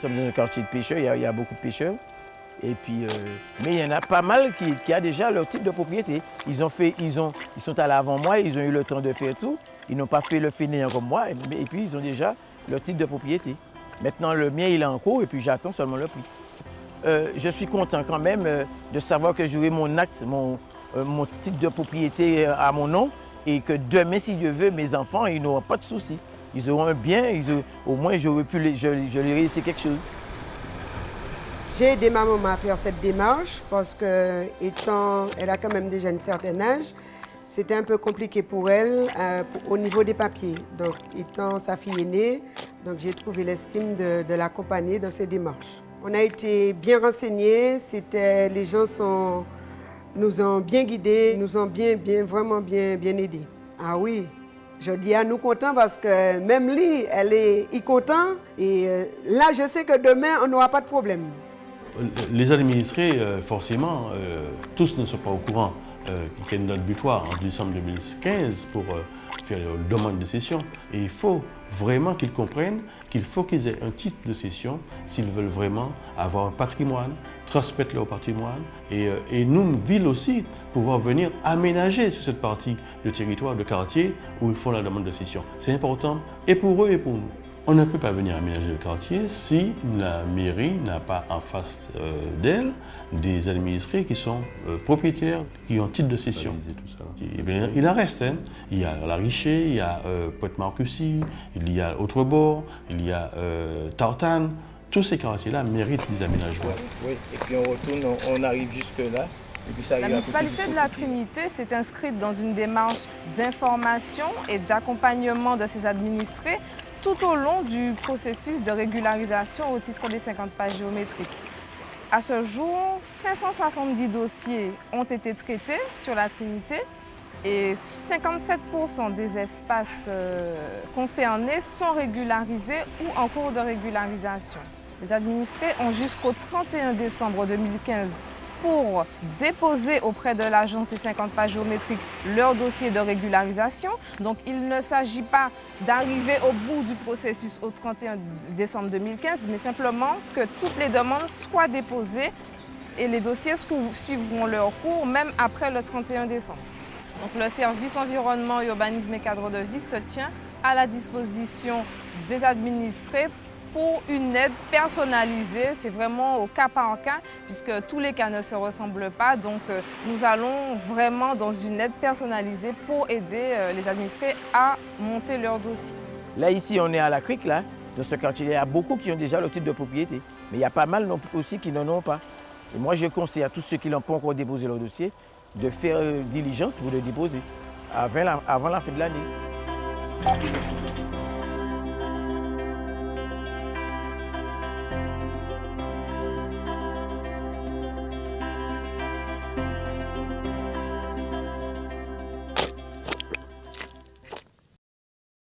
sommes dans un quartier de pêcheurs, il y a beaucoup de pêcheurs. Et puis, mais il y en a pas mal qui a déjà leur titre de propriété. Ils sont allés avant moi, ils ont eu le temps de faire tout. Ils n'ont pas fait le fainéant comme moi, et puis ils ont déjà leur titre de propriété. Maintenant, le mien, il est en cours et puis j'attends seulement le prix. Je suis content quand même de savoir que j'aurai mon acte, mon titre de propriété à mon nom et que demain, si Dieu veut, mes enfants, ils n'auront pas de soucis. Ils auront un bien, au moins je leur ai laissé quelque chose. J'ai aidé ma maman à faire cette démarche parce que, elle a quand même déjà un certain âge, c'était un peu compliqué pour elle au niveau des papiers. Donc, étant sa fille aînée, donc j'ai trouvé l'estime de l'accompagner dans ces démarches. On a été bien renseignés, les gens nous ont bien guidés, nous ont vraiment bien aidés. Ah oui, je dis à nous contents parce que même lui, elle est content et là, je sais que demain, on n'aura pas de problème. Les administrés, forcément, tous ne sont pas au courant qu'il y a une date butoir en décembre 2015 pour faire une demande de cession. Et il faut vraiment qu'ils comprennent qu'il faut qu'ils aient un titre de cession s'ils veulent vraiment avoir un patrimoine, transmettre leur patrimoine et nous, ville aussi, pouvoir venir aménager sur cette partie de territoire, de quartier où ils font la demande de cession. C'est important et pour eux et pour nous. On ne peut pas venir aménager le quartier si la mairie n'a pas en face d'elle des administrés qui sont propriétaires, qui ont titre de cession. Il en reste. Hein. Il y a La Richer, il y a Pointe-Marcussy, il y a Autrebord, il y a Tartane. Tous ces quartiers-là méritent des aménagements. Oui, et puis on retourne, on arrive jusque-là. La municipalité de la Trinité s'est inscrite dans une démarche d'information et d'accompagnement de ses administrés tout au long du processus de régularisation au titre des 50 pages géométriques. À ce jour, 570 dossiers ont été traités sur la Trinité et 57% des espaces concernés sont régularisés ou en cours de régularisation. Les administrés ont jusqu'au 31 décembre 2015 pour déposer auprès de l'agence des 50 pages géométriques leur dossier de régularisation. Donc il ne s'agit pas d'arriver au bout du processus au 31 décembre 2015, mais simplement que toutes les demandes soient déposées et les dossiers suivront leur cours même après le 31 décembre. Donc le service environnement, urbanisme et cadre de vie se tient à la disposition des administrés pour une aide personnalisée. C'est vraiment au cas par cas, puisque tous les cas ne se ressemblent pas. Donc nous allons vraiment dans une aide personnalisée pour aider les administrés à monter leur dossier. Là, ici, on est à la crique, là, dans ce quartier. Il y a beaucoup qui ont déjà le titre de propriété, mais il y a pas mal aussi qui n'en ont pas. Et moi, je conseille à tous ceux qui n'ont pas encore déposé leur dossier de faire diligence pour le déposer avant la fin de l'année.